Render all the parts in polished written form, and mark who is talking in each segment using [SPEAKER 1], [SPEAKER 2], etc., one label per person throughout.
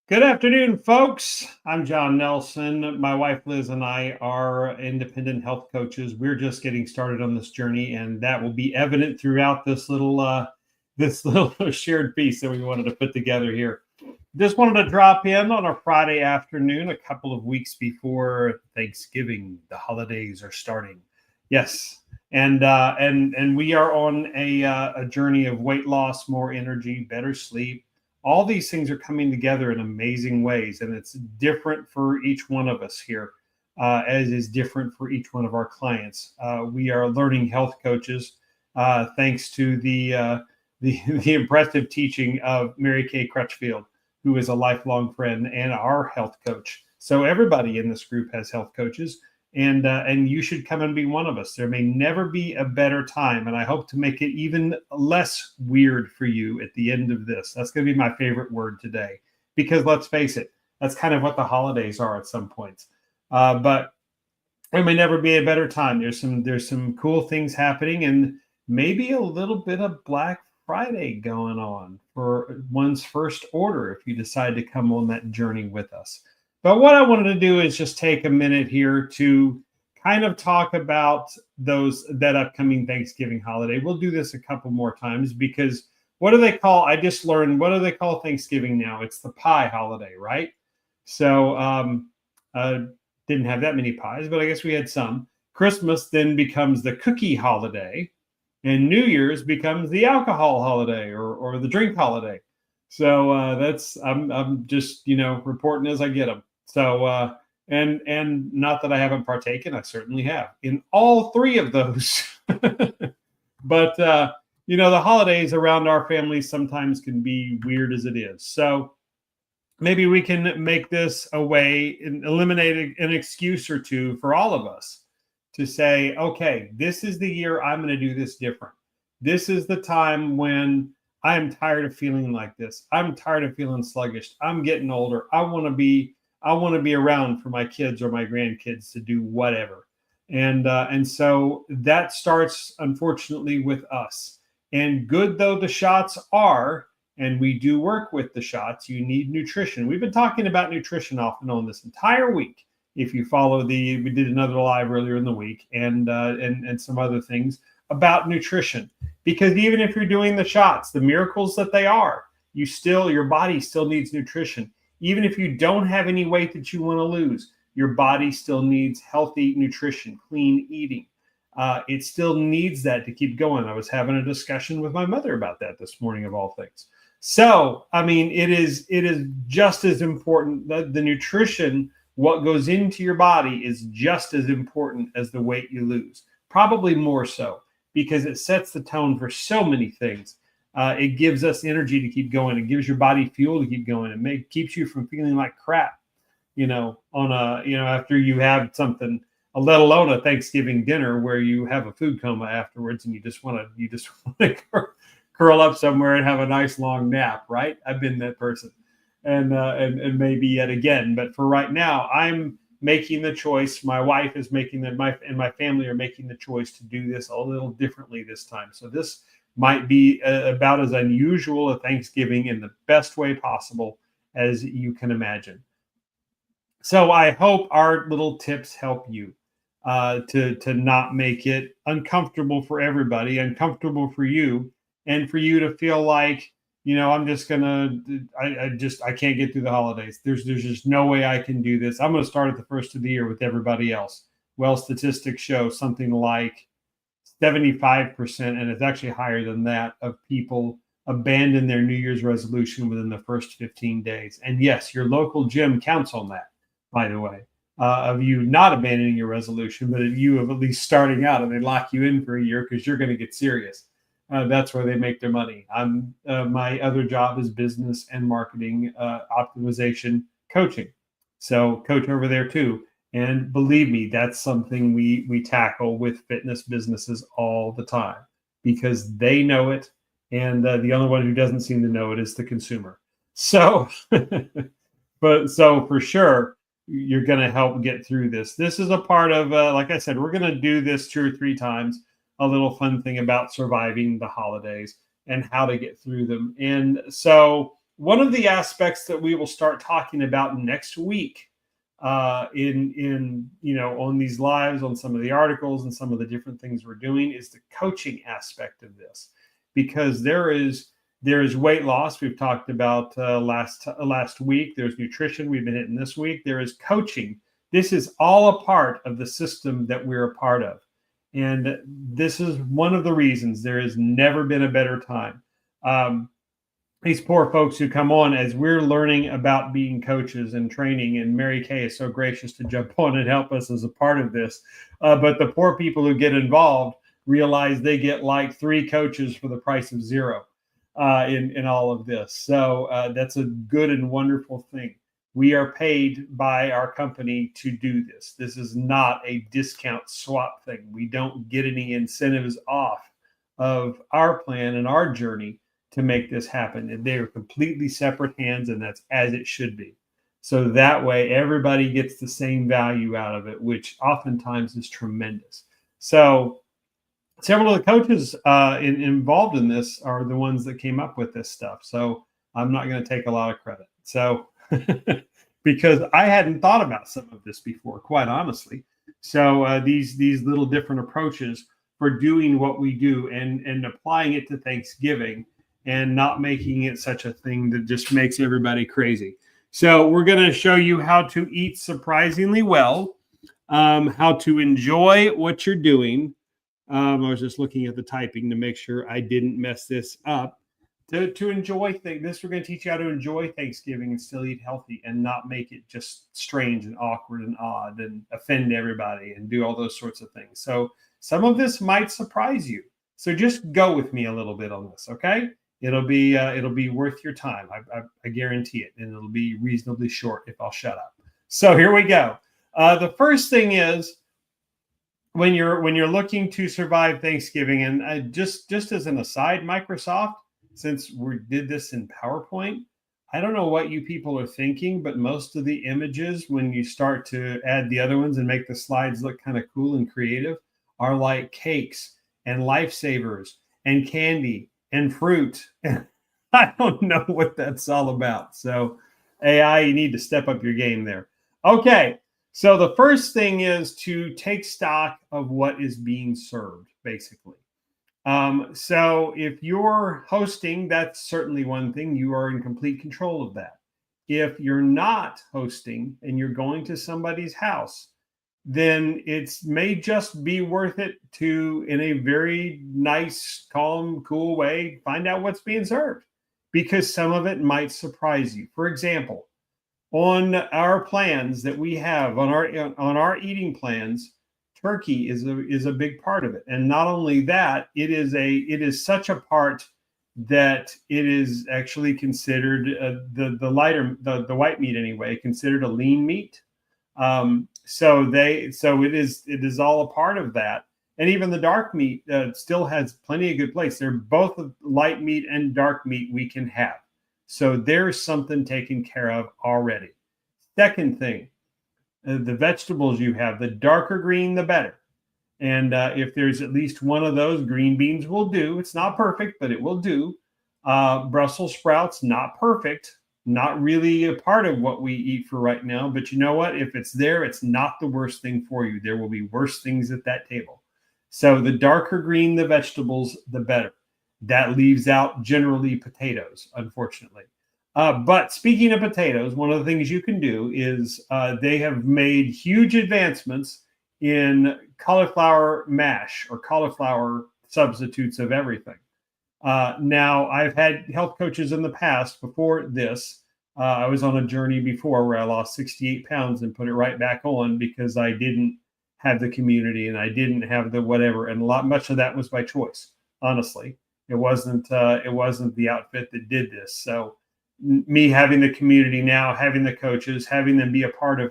[SPEAKER 1] Good afternoon, folks. I'm John Nelson. My wife Liz and I are independent health coaches. We're just getting started on this journey, and that will be evident throughout this little shared piece that we wanted to put together here. Just wanted to drop in on a Friday afternoon, a couple of weeks before Thanksgiving. The holidays are starting. Yes, and we are on a journey of weight loss, more energy, better sleep. All these things are coming together in amazing ways, and it's different for each one of us here, as is different for each one of our clients. We are learning health coaches, thanks to the impressive teaching of Mary Kay Crutchfield, who is a lifelong friend and our health coach. So everybody in this group has health coaches, and you should come and be one of us. There may never be a better time, and I hope to make it even less weird for you at the end of this. That's going to be my favorite word today, because let's face it, that's kind of what the holidays are at some points. But there may never be a better time. There's some cool things happening, and maybe a little bit of Black Friday going on for one's first order if you decide to come on that journey with us. But what I wanted to do is just take a minute here to kind of talk about that upcoming Thanksgiving holiday. We'll do this a couple more times because what do they call? I just learned, what do they call Thanksgiving now? It's the pie holiday, right? So didn't have that many pies, but I guess we had some. Christmas then becomes the cookie holiday, and New Year's becomes the alcohol holiday or the drink holiday. So that's I'm just reporting as I get them. So and not that I haven't partaken, I certainly have in all three of those. But the holidays around our family sometimes can be weird as it is. So maybe we can make this a way and eliminate an excuse or two for all of us to say, okay, this is the year I'm going to do this different. This is the time when I am tired of feeling like this. I'm tired of feeling sluggish. I'm getting older. I want to be around for my kids or my grandkids to do whatever. And so that starts, unfortunately, with us. And good though the shots are, and we do work with the shots, you need nutrition. We've been talking about nutrition off and on this entire week. If you follow we did another live earlier in the week, and some other things about nutrition. Because even if you're doing the shots, the miracles that they are, your body still needs nutrition. Even if you don't have any weight that you want to lose, your body still needs healthy nutrition, clean eating. It still needs that to keep going. I was having a discussion with my mother about that this morning, of all things. So, I mean, it is just as important. The nutrition, what goes into your body, is just as important as the weight you lose. Probably more so, because it sets the tone for so many things. It gives us energy to keep going. It gives your body fuel to keep going. It keeps you from feeling like crap, after you have something, let alone a Thanksgiving dinner where you have a food coma afterwards and you just want to curl up somewhere and have a nice long nap, right? I've been that person, and maybe yet again. But for right now, I'm making the choice. My wife is making and my family are making the choice to do this a little differently this time. So this might be about as unusual a Thanksgiving in the best way possible as you can imagine. So I hope our little tips help you to not make it uncomfortable for everybody, uncomfortable for you, and for you to feel like, I'm just gonna, I can't get through the holidays. There's just no way I can do this. I'm going to start at the first of the year with everybody else. Well, statistics show something like 75%, and it's actually higher than that, of people abandon their New Year's resolution within the first 15 days. And yes, your local gym counts on that, by the way, of you not abandoning your resolution, but of you of at least starting out, and they lock you in for a year because you're going to get serious. That's where they make their money. My other job is business and marketing optimization coaching. So coach over there too. And believe me, that's something we tackle with fitness businesses all the time, because they know it. And the only one who doesn't seem to know it is the consumer. So, so for sure, you're going to help get through this. This is a part of, like I said, we're going to do this 2 or 3 times. A little fun thing about surviving the holidays and how to get through them. And so one of the aspects that we will start talking about next week in on these lives, on some of the articles and some of the different things we're doing, is the coaching aspect of this, because there is weight loss we've talked about last week. There's nutrition we've been hitting this week. There is coaching. This is all a part of the system that we're a part of, and this is one of the reasons there has never been a better time. These poor folks who come on as we're learning about being coaches and training, and Mary Kay is so gracious to jump on and help us as a part of this. But the poor people who get involved realize they get like 3 coaches for the price of 0 in all of this. So that's a good and wonderful thing. We are paid by our company to do this. This is not a discount swap thing. We don't get any incentives off of our plan and our journey to make this happen. And they are completely separate hands, and that's as it should be. So that way everybody gets the same value out of it, which oftentimes is tremendous. So several of the coaches involved in this are the ones that came up with this stuff. So I'm not going to take a lot of credit. So because I hadn't thought about some of this before, quite honestly. So these little different approaches for doing what we do and applying it to Thanksgiving, and not making it such a thing that just makes everybody crazy. So we're going to show you how to eat surprisingly well, how to enjoy what you're doing. I was just looking at the typing to make sure I didn't mess this up. To enjoy things. This, we're going to teach you how to enjoy Thanksgiving and still eat healthy and not make it just strange and awkward and odd and offend everybody and do all those sorts of things. So some of this might surprise you. So just go with me a little bit on this, okay? It'll be worth your time. I guarantee it, and it'll be reasonably short if I'll shut up. So here we go. The first thing is, when you're looking to survive Thanksgiving, and just as an aside, Microsoft, since we did this in PowerPoint, I don't know what you people are thinking, but most of the images, when you start to add the other ones and make the slides look kind of cool and creative, are like cakes and lifesavers and candy and fruit. I don't know what that's all about. So AI, you need to step up your game there. Okay. So the first thing is to take stock of what is being served, basically. So if you're hosting, that's certainly one thing. You are in complete control of that. If you're not hosting and you're going to somebody's house, then it may just be worth it to, in a very nice, calm, cool way, find out what's being served, because some of it might surprise you. For example, on our plans that we have, on our eating plans, turkey is a big part of it. And not only that, it is such a part that it is actually considered the white meat anyway, considered a lean meat. So it is all a part of that. And even the dark meat still has plenty of good place. They're both light meat and dark meat we can have. So there's something taken care of already. Second thing, the vegetables you have, the darker green, the better. And if there's at least one of those, green beans will do. It's not perfect, but it will do. Brussels sprouts, not perfect. Not really a part of what we eat for right now, but you know what? If it's there, it's not the worst thing for you. There will be worse things at that table. So the darker green the vegetables, the better. That leaves out generally potatoes, unfortunately. But speaking of potatoes, one of the things you can do is they have made huge advancements in cauliflower mash or cauliflower substitutes of everything. Now, I've had health coaches in the past before this. I was on a journey before where I lost 68 pounds and put it right back on because I didn't have the community and I didn't have the whatever. And much of that was by choice, honestly. It wasn't the outfit that did this. So me having the community now, having the coaches, having them be a part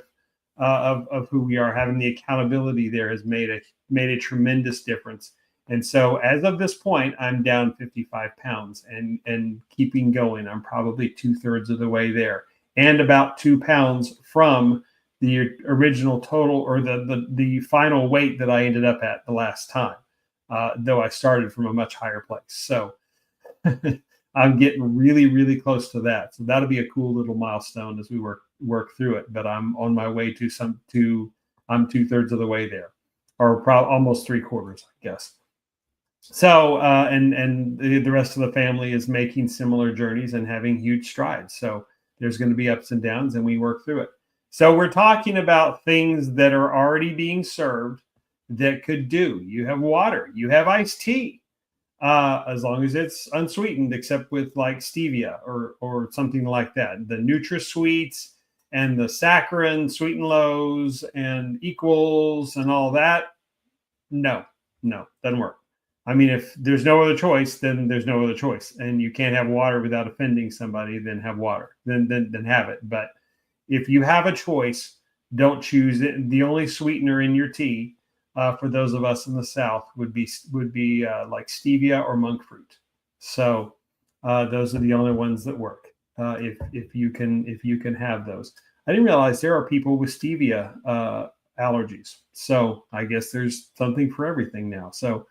[SPEAKER 1] of who we are, having the accountability there has made a tremendous difference. And so as of this point, I'm down 55 pounds and keeping going. I'm probably 2/3 of the way there, and about 2 pounds from the original total, or the final weight that I ended up at the last time, though I started from a much higher place. So I'm getting really, really close to that. So that'll be a cool little milestone as we work through it. But I'm on my way I'm 2/3 of the way there, or probably almost 3/4, I guess. So and the rest of the family is making similar journeys and having huge strides. So there's going to be ups and downs, and we work through it. So we're talking about things that are already being served that could do. You have water, you have iced tea, as long as it's unsweetened, except with like stevia or something like that. The NutraSweets and the saccharin sweet and lows and equals and all that. No, doesn't work. I mean, if there's no other choice, then there's no other choice, and you can't have water without offending somebody. Then have water. Then have it. But if you have a choice, don't choose it. The only sweetener in your tea, for those of us in the South, would be like stevia or monk fruit. So those are the only ones that work. If you can have those. I didn't realize there are people with stevia allergies. So I guess there's something for everything now. So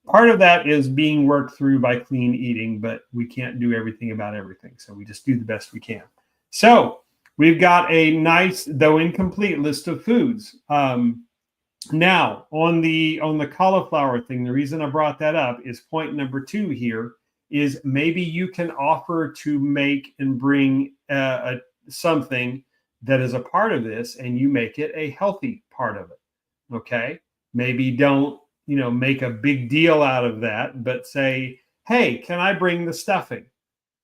[SPEAKER 1] part of that is being worked through by clean eating, but we can't do everything about everything. So we just do the best we can. So we've got a nice, though incomplete, list of foods. Now on the cauliflower thing, the reason I brought that up is point number 2 here is maybe you can offer to make and bring something that is a part of this, and you make it a healthy part of it. Okay. Maybe don't, make a big deal out of that, but say, hey, can I bring the stuffing?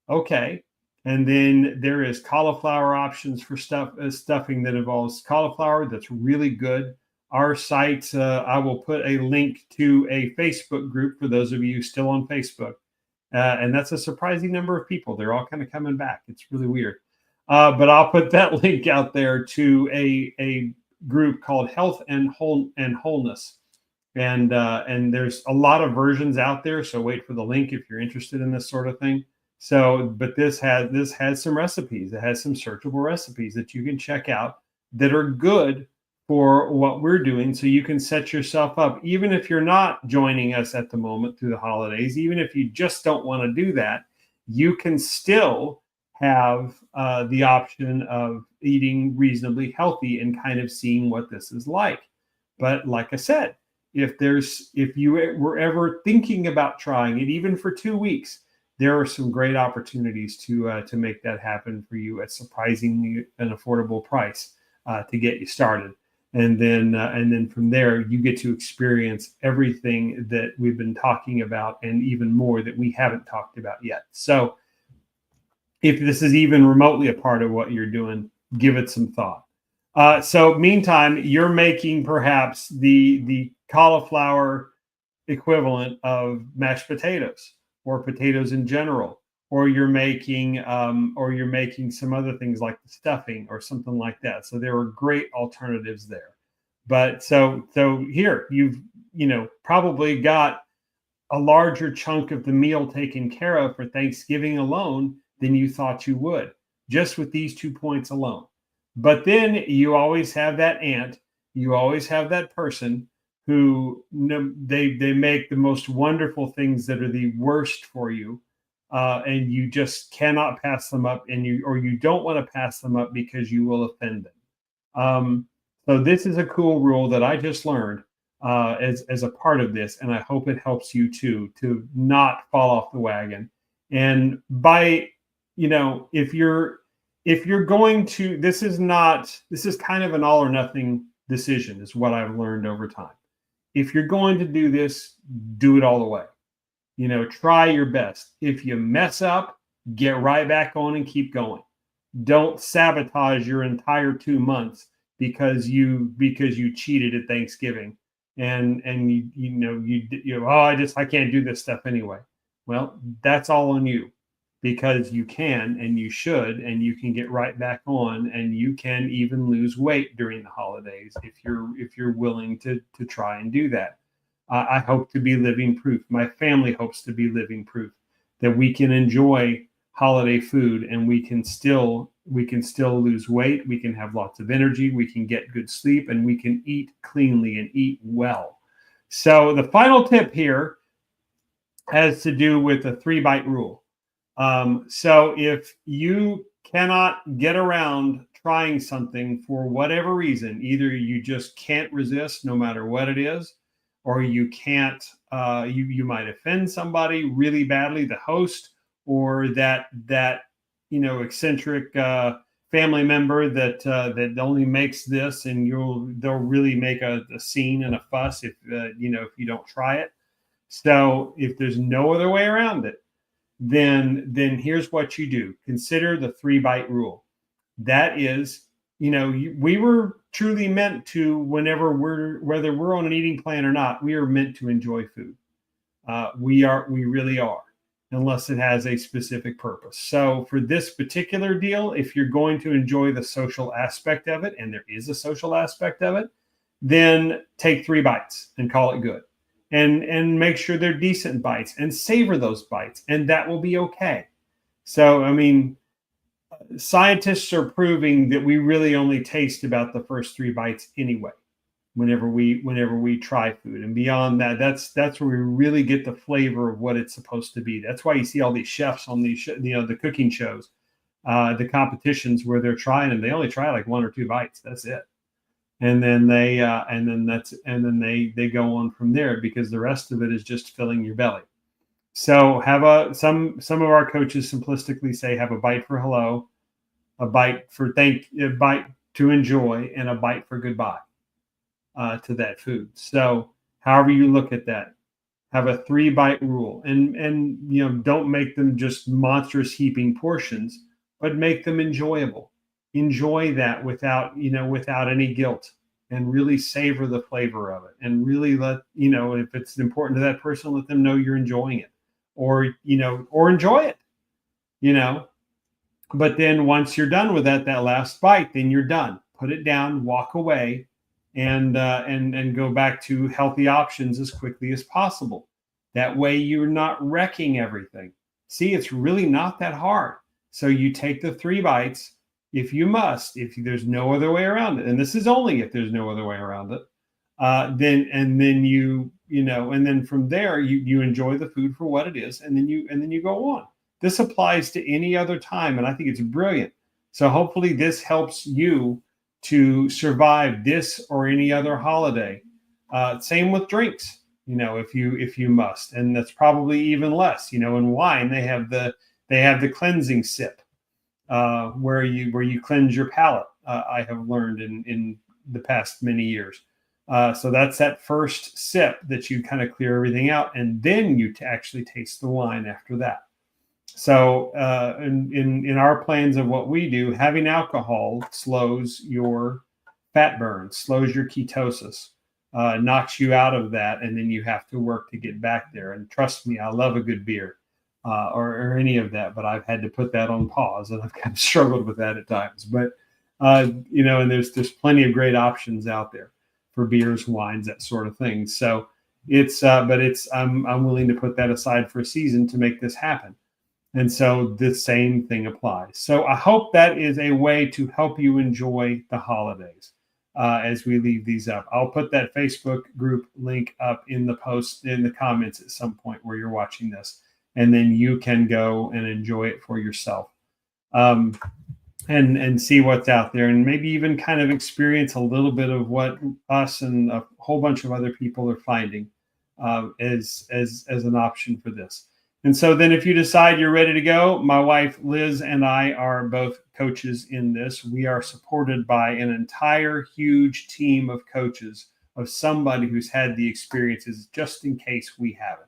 [SPEAKER 1] Okay. And then there is cauliflower options for stuffing that involves cauliflower. That's really good. Our site, I will put a link to a Facebook group for those of you still on Facebook. And that's a surprising number of people. They're all kind of coming back. It's really weird. But I'll put that link out there to a group called Health and Wholeness. And there's a lot of versions out there. So wait for the link if you're interested in this sort of thing. So, but this has some recipes. It has some searchable recipes that you can check out that are good for what we're doing. So you can set yourself up, even if you're not joining us at the moment through the holidays, even if you just don't want to do that, you can still have the option of eating reasonably healthy and kind of seeing what this is like. But like I said, if you were ever thinking about trying it, even for 2 weeks, there are some great opportunities to make that happen for you at surprisingly an affordable price to get you started. And then from there, you get to experience everything that we've been talking about and even more that we haven't talked about yet. So if this is even remotely a part of what you're doing, give it some thought. So meantime, you're making perhaps the cauliflower equivalent of mashed potatoes or potatoes in general, or you're making some other things like the stuffing or something like that. So there are great alternatives there. But so here you've probably got a larger chunk of the meal taken care of for Thanksgiving alone than you thought you would, just with these 2 points alone. But then you always have that aunt, you always have that person who they make the most wonderful things that are the worst for you, and you just cannot pass them up, and you don't want to pass them up because you will offend them. So this is a cool rule that I just learned as a part of this, and I hope it helps you too to not fall off the wagon. And by if you're going to, this is kind of an all or nothing decision, is what I've learned over time. If you're going to do this, do it all the way. Try your best. If you mess up, get right back on and keep going. Don't sabotage your entire 2 months because you cheated at Thanksgiving and I can't do this stuff anyway. Well, that's all on you, because you can and you should, and you can get right back on, and you can even lose weight during the holidays if you're willing to try and do that. I hope to be living proof. My family hopes to be living proof that we can enjoy holiday food and we can still lose weight. We can have lots of energy. We can get good sleep, and we can eat cleanly and eat well. So the final tip here has to do with the 3-bite rule. So if you cannot get around trying something for whatever reason, either you just can't resist no matter what it is, or you can't, you might offend somebody really badly, the host, or that eccentric family member that only makes this, and they'll really make a scene and a fuss if you don't try it. So if there's no other way around it, then here's what you do. Consider the 3-bite rule. That is, we were truly meant to, whether we're on an eating plan or not, we are meant to enjoy food. We really are, unless it has a specific purpose. So for this particular deal, if you're going to enjoy the social aspect of it, and there is a social aspect of it, then take 3 bites and call it good. And make sure they're decent bites and savor those bites, and that will be okay. So, I mean, scientists are proving that we really only taste about the first 3 bites anyway, whenever we try food. And beyond that, that's where we really get the flavor of what it's supposed to be. That's why you see all these chefs on these the cooking shows, the competitions where they're trying, and they only try like 1 or 2 bites. That's it. And then they go on from there, because the rest of it is just filling your belly. So some of our coaches simplistically say, have a bite for hello, a bite to enjoy, and a bite for goodbye to that food. So however you look at that, have a 3-bite rule, and don't make them just monstrous heaping portions, but make them enjoyable. Enjoy that without any guilt, and really savor the flavor of it, and really let if it's important to that person, let them know you're enjoying it, or enjoy it. But then once you're done with that last bite, then you're done. Put it down, walk away, and go back to healthy options as quickly as possible. That way you're not wrecking everything. See, it's really not that hard. So you take the 3 bites, if you must, if there's no other way around it, and this is only if there's no other way around it, then from there you enjoy the food for what it is, and then you go on. This applies to any other time, and I think it's brilliant. So hopefully this helps you to survive this or any other holiday. Same with drinks, if you must, and that's probably even less. In wine they have the cleansing sip, where you cleanse your palate. I have learned in the past many years. So that's that first sip that you kind of clear everything out, and then you actually taste the wine after that. So in our plans of what we do, having alcohol slows your fat burn, slows your ketosis, knocks you out of that, and then you have to work to get back there. And trust me, I love a good beer. Or any of that, but I've had to put that on pause, and I've kind of struggled with that at times. But and there's plenty of great options out there for beers, wines, that sort of thing. So I'm willing to put that aside for a season to make this happen, and so the same thing applies. So I hope that is a way to help you enjoy the holidays as we leave these up. I'll put that Facebook group link up in the post, in the comments at some point where you're watching this. And then you can go and enjoy it for yourself, and see what's out there, and maybe even kind of experience a little bit of what us and a whole bunch of other people are finding as an option for this. And so then if you decide you're ready to go, my wife Liz and I are both coaches in this. We are supported by an entire huge team of coaches, of somebody who's had the experiences, just in case we haven't.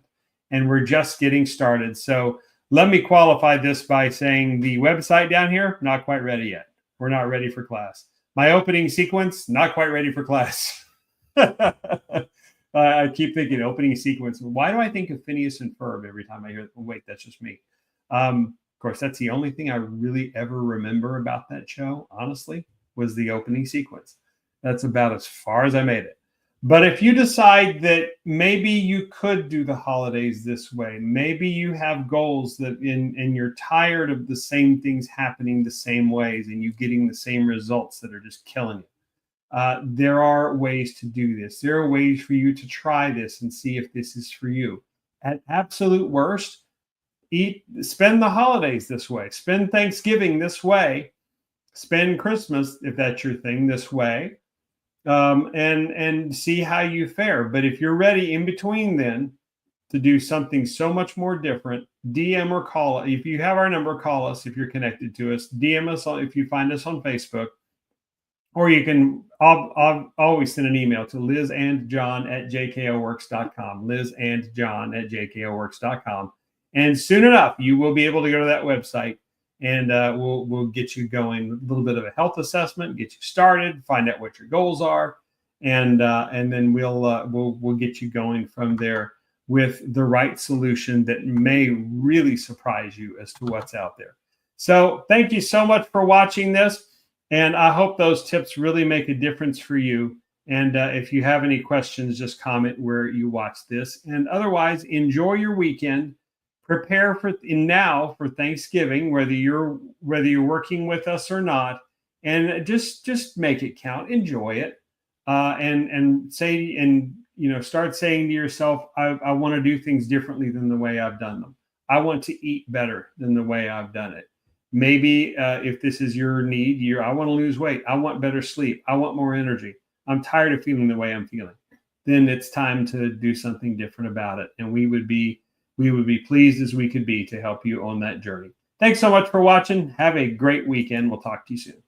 [SPEAKER 1] And we're just getting started. So let me qualify this by saying the website down here, not quite ready yet. We're not ready for class. My opening sequence, not quite ready for class. I keep thinking opening sequence. Why do I think of Phineas and Ferb every time I hear it? Oh, wait, that's just me. Of course, that's the only thing I really ever remember about that show, honestly, was the opening sequence. That's about as far as I made it. But if you decide that maybe you could do the holidays this way, maybe you have goals that and you're tired of the same things happening the same ways, and you getting the same results that are just killing you. There are ways to do this. There are ways for you to try this and see if this is for you. At absolute worst, spend the holidays this way, spend Thanksgiving this way, spend Christmas, if that's your thing, this way, and see how you fare. But if you're ready in between then to do something so much more different, DM or call. If you have our number, call us. If you're connected to us, DM us if you find us on Facebook, or you can I'll always send an email to lizandjohn@jkoworks.com, lizandjohn@jkoworks.com. And soon enough, you will be able to go to that website, and we'll get you going. A little bit of a health assessment, get you started, find out what your goals are, and then we'll get you going from there with the right solution that may really surprise you as to what's out there. So thank you so much for watching this. And I hope those tips really make a difference for you. And if you have any questions, just comment where you watch this. And otherwise, enjoy your weekend. Prepare for Thanksgiving, whether you're working with us or not, and just make it count. Enjoy it, and start saying to yourself, I want to do things differently than the way I've done them. I want to eat better than the way I've done it. Maybe if this is your need, I want to lose weight. I want better sleep. I want more energy. I'm tired of feeling the way I'm feeling. Then it's time to do something different about it. And we would be pleased as we could be to help you on that journey. Thanks so much for watching. Have a great weekend. We'll talk to you soon.